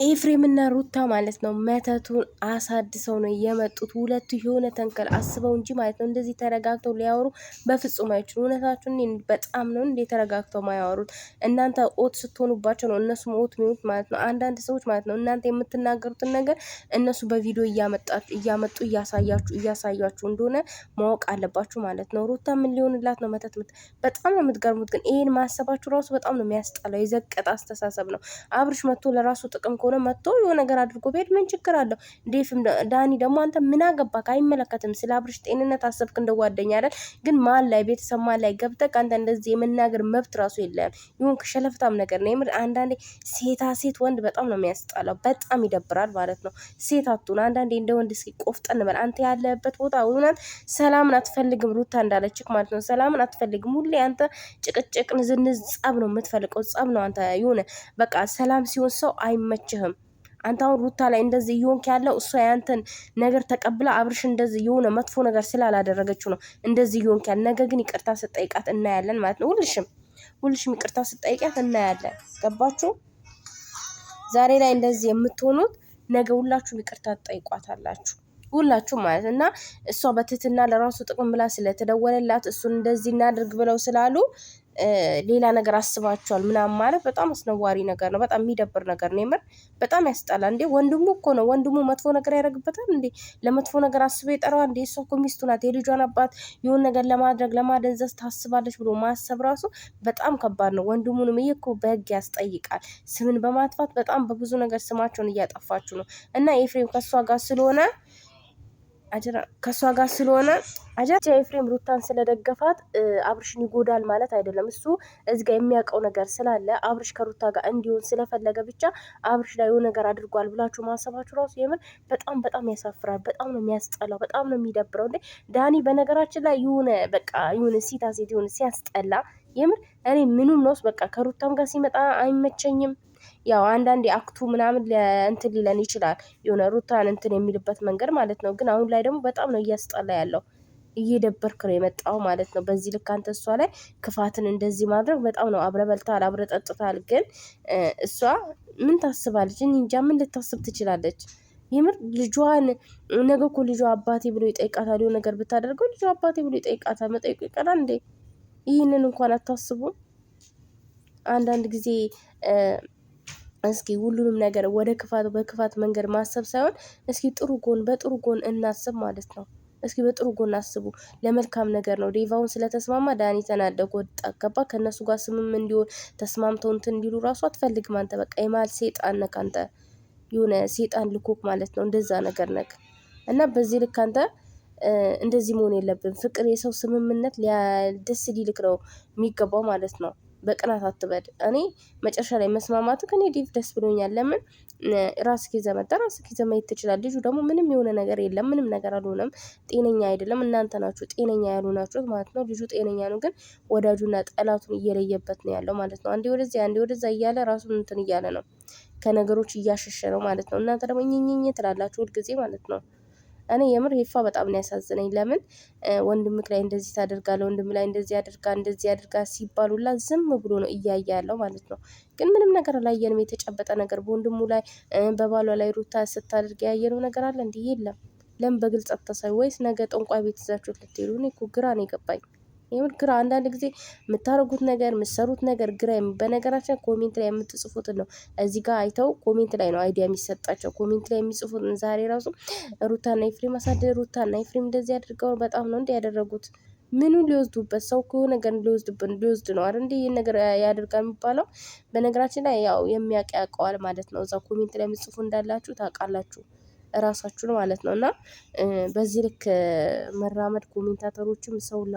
ኤፍሬምና ሩታ ማለት ነው መተቱን አሳድሰው ነው የመጡት። ሁለቱ የሆነ ተንከል አስበው እንጂ ማለት ነው እንደዚህ ተረጋግተው ሊያወሩ በፍጹም አይችሉ። እውነታችሁን በጣም ነው እንዴ ተረጋግተው ማያወሩት። እናንተ ኦት ስትሆኑባቸው ነው እነሱም ኦት ሚሆኑት ማለት ነው። አንዳንድ ሰዎች ማለት ነው እናንተ የምትናገሩትን ነገር እነሱ በቪዲዮ እያመጡ እያሳያችሁ እንደሆነ ማወቅ አለባችሁ ማለት ነው። ሩታ ምን ሊሆንላት ነው መተት በጣም ነው የምትገርሙት። ግን ይሄን ማሰባችሁ ራሱ በጣም ነው የሚያስጠላው። የዘቀጠ አስተሳሰብ ነው። አብርሽ መጥቶ ለራሱ ጥቅም ሆነ መጥቶ የሆነ ነገር አድርጎ ቤት ምን ችግር አለው? ዴፍም ዳኒ ደግሞ አንተ ምን አገባክ? አይመለከትም። ስለ አብርሽ ጤንነት አሰብክ እንደ ጓደኛ አይደል? ግን ማን ላይ ቤተሰብ ማን ላይ ገብተህ አንተ እንደዚህ የመናገር መብት ራሱ የለም። ይሁን ከሸለፍታም ነገር ነው የምር። አንዳንዴ ሴት ወንድ በጣም ነው የሚያስጣላው። በጣም ይደብራል ማለት ነው። ሴት አትሁን አንዳንዴ እንደ ወንድ እስኪ ቆፍጠን በል። አንተ ያለበት ቦታ እውነት ሰላምን አትፈልግም። ሩታ እንዳለችክ ማለት ነው ሰላምን አትፈልግም። ሁሌ አንተ ጭቅጭቅ፣ ንዝንዝ፣ ጸብ ነው የምትፈልቀው። ጸብ ነው አንተ የሆነ በቃ ሰላም ሲሆን ሰው አይመችህም። አንተ አሁን ሩታ ላይ እንደዚህ እየሆንክ ያለው እሷ ያንተን ነገር ተቀብላ አብርሽ እንደዚህ የሆነ መጥፎ ነገር ስላላደረገችው ነው እንደዚህ እየሆንክ ያለ። ነገ ግን ይቅርታ ስጠይቃት እናያለን ማለት ነው። ሁልሽም ይቅርታ ስጠይቃት እናያለን። ገባችሁ? ዛሬ ላይ እንደዚህ የምትሆኑት ነገ ሁላችሁም ይቅርታ ትጠይቋታላችሁ። ሁላችሁም ማለት እና እሷ በትህትና ለራሱ ጥቅም ብላ ስለተደወለላት እሱን እንደዚህ እናድርግ ብለው ስላሉ ሌላ ነገር አስባቸዋል ምናምን ማለት በጣም አስነዋሪ ነገር ነው። በጣም የሚደብር ነገር ነው። የምር በጣም ያስጠላል። እንዴ ወንድሙ እኮ ነው። ወንድሙ መጥፎ ነገር ያደርግበታል እንዴ? ለመጥፎ ነገር አስበው የጠራው እንዴ? እሷ እኮ ሚስቱ ናት። የልጇን አባት የሆነ ነገር ለማድረግ ለማደንዘዝ ታስባለች ብሎ ማሰብ ራሱ በጣም ከባድ ነው። ወንድሙንም እኮ በህግ ያስጠይቃል። ስምን በማጥፋት በጣም በብዙ ነገር ስማቸውን እያጠፋችሁ ነው። እና ኤፍሬም ከሷ ጋር ስለሆነ ኤፍሬም ሩታን ስለደገፋት አብርሽን ይጎዳል ማለት አይደለም። እሱ እዚህ ጋር የሚያውቀው ነገር ስላለ አብርሽ ከሩታ ጋር እንዲሆን ስለፈለገ ብቻ አብርሽ ላይ የሆነ ነገር አድርጓል ብላችሁ ማሰባችሁ ራሱ የምር በጣም ያሳፍራል። በጣም ነው የሚያስጠላው። በጣም ነው የሚደብረው። እንዴ ዳኒ በነገራችን ላይ የሆነ ሴት የሆነ ሲያስጠላ የምር እኔ ምኑም ነውስ በቃ ከሩታም ጋር ሲመጣ አይመቸኝም። ያው አንዳንዴ አክቱ ምናምን እንትን ሊለን ይችላል የሆነ ሩታን እንትን የሚልበት መንገድ ማለት ነው። ግን አሁን ላይ ደግሞ በጣም ነው እያስጠላ ያለው። እየደበርክ ነው የመጣው ማለት ነው። በዚህ ልክ አንተ እሷ ላይ ክፋትን እንደዚህ ማድረግ በጣም ነው። አብረ በልታል፣ አብረ ጠጥታል። ግን እሷ ምን ታስባለች? እኔ እንጃ ምን ልታስብ ትችላለች? የምር ልጇን ነገ እኮ ልጇ አባቴ ብሎ ይጠይቃታል። የሆነ ነገር ብታደርገው ልጇ አባቴ ብሎ ይጠይቃታል። መጠየቁ ይቀራል እንዴ? ይህንን እንኳን አታስቡም? አንዳንድ ጊዜ እስኪ ሁሉንም ነገር ወደ በክፋት መንገድ ማሰብ ሳይሆን እስኪ በጥሩ ጎን እናስብ ማለት ነው። እስኪ በጥሩ ጎን አስቡ። ለመልካም ነገር ነው። ዴቫውን ስለተስማማ ዳኒ ተናደጎ ገባ ከነሱ ጋር ስምም እንዲሆን ተስማምተው እንትን እንዲሉ ራሱ አትፈልግም አንተ። በቃ የማል ሴጣን ነህ አንተ። የሆነ ሴጣን ልኮክ ማለት ነው። እንደዛ ነገር ነክ እና በዚህ ልክ አንተ እንደዚህ መሆን የለብን። ፍቅር የሰው ስምምነት ደስ ሊልክ ነው የሚገባው ማለት ነው። በቅናት አትበድ። እኔ መጨረሻ ላይ መስማማቱ ከኔ ዲቭ ደስ ብሎኛል። ለምን ራስህ ይዘህ መጣ ራስህ ይዘህ ማየት ትችላለህ። ልጁ ደግሞ ምንም የሆነ ነገር የለም። ምንም ነገር አልሆነም። ጤነኛ አይደለም። እናንተ ናችሁ ጤነኛ ያልሆናችሁት ማለት ነው። ልጁ ጤነኛ ነው፣ ግን ወዳጁና ጠላቱን እየለየበት ነው ያለው ማለት ነው። አንዴ ወደዛ እያለ ራሱን እንትን እያለ ነው፣ ከነገሮች እያሸሸ ነው ማለት ነው። እናንተ ደግሞ ኝኝኝ ትላላችሁ ሁልጊዜ ማለት ነው። እኔ የምር ሄፋ በጣም ነው ያሳዝነኝ። ለምን ወንድምክ ላይ እንደዚህ ታደርጋለህ፣ ወንድም ላይ እንደዚህ ያደርጋ ሲባሉላ ዝም ብሎ ነው እያየ ያለው ማለት ነው። ግን ምንም ነገር አላየንም። የተጨበጠ ነገር በወንድሙ ላይ በባሏ ላይ ሩታ ስታደርግ ያየነው ነገር አለ እንዲህ የለም። ለምን በግልጽ አታሳዩ? ወይስ ነገ ጠንቋይ ቤት ይዛችሁት ልትሄዱ? እኔ እኮ ግራ ነው የገባኝ። የምር ግራ። አንዳንድ ጊዜ የምታደርጉት ነገር የምትሰሩት ነገር ግራ። በነገራችን ኮሜንት ላይ የምትጽፉትን ነው እዚህ ጋር አይተው ኮሜንት ላይ ነው አይዲያ የሚሰጣቸው። ኮሜንት ላይ የሚጽፉትን ዛሬ ራሱ ሩታና ኤፍሬም አሳደር፣ ሩታና ኤፍሬም እንደዚህ አድርገው በጣም ነው እንደ ያደረጉት። ምኑን ሊወስዱበት? ሰው ከሆነ ነገር ሊወስድ ነው አይደል? እንዴ ይሄን ነገር ያደርጋል የሚባለው። በነገራችን ላይ ያው የሚያውቅ ያውቀዋል ማለት ነው። እዛ ኮሜንት ላይ የምትጽፉ እንዳላችሁ ታውቃላችሁ እራሳችሁን ማለት ነው። እና በዚህ ልክ መራመድ ኮሜንታተሮችም ሰውን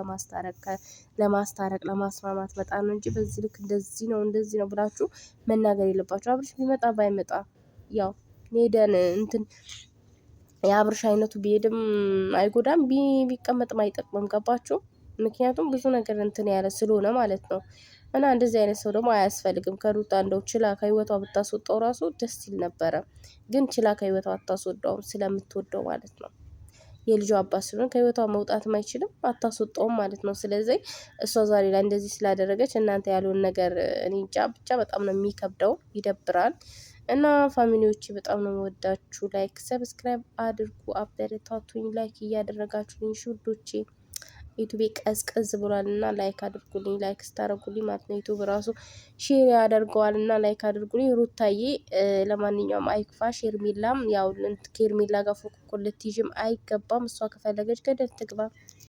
ለማስታረቅ ለማስማማት በጣም ነው እንጂ በዚህ ልክ እንደዚህ ነው ብላችሁ መናገር የለባችሁ። አብርሽ ቢመጣ ባይመጣ ያው ሄደን እንትን የአብርሽ አይነቱ ቢሄድም አይጎዳም፣ ቢቀመጥም አይጠቅምም። ገባችሁ? ምክንያቱም ብዙ ነገር እንትን ያለ ስለሆነ ማለት ነው። እና እንደዚህ አይነት ሰው ደግሞ አያስፈልግም። ከሩታ እንደው ችላ ከህይወቷ ብታስወጣው ራሱ ደስ ይል ነበረ። ግን ችላ ከህይወቷ አታስወጣውም ስለምትወደው ማለት ነው። የልጇ አባት ስለሆነ ከህይወቷ መውጣትም አይችልም፣ አታስወጣውም ማለት ነው። ስለዚህ እሷ ዛሬ ላይ እንደዚህ ስላደረገች እናንተ ያለውን ነገር እኔ እንጃ ብቻ በጣም ነው የሚከብደው፣ ይደብራል። እና ፋሚሊዎች በጣም ነው የምወዳችሁ። ላይክ ሰብስክራይብ አድርጉ፣ አበረታቱኝ። ላይክ እያደረጋችሁኝ ሹዶቼ ዩቱቤ ቀዝቀዝ ብሏል እና ላይክ አድርጉልኝ። ላይክ ስታደርጉልኝ ማለት ነው ዩቱብ ራሱ ሼር ያደርገዋል እና ላይክ አድርጉልኝ። ሩታዬ ለማንኛውም አይክፋሽ። ሄርሜላም ያው ከሄርሜላ ጋር ፉክክር ልትይዥም አይገባም። እሷ ከፈለገች ገደል ትግባ።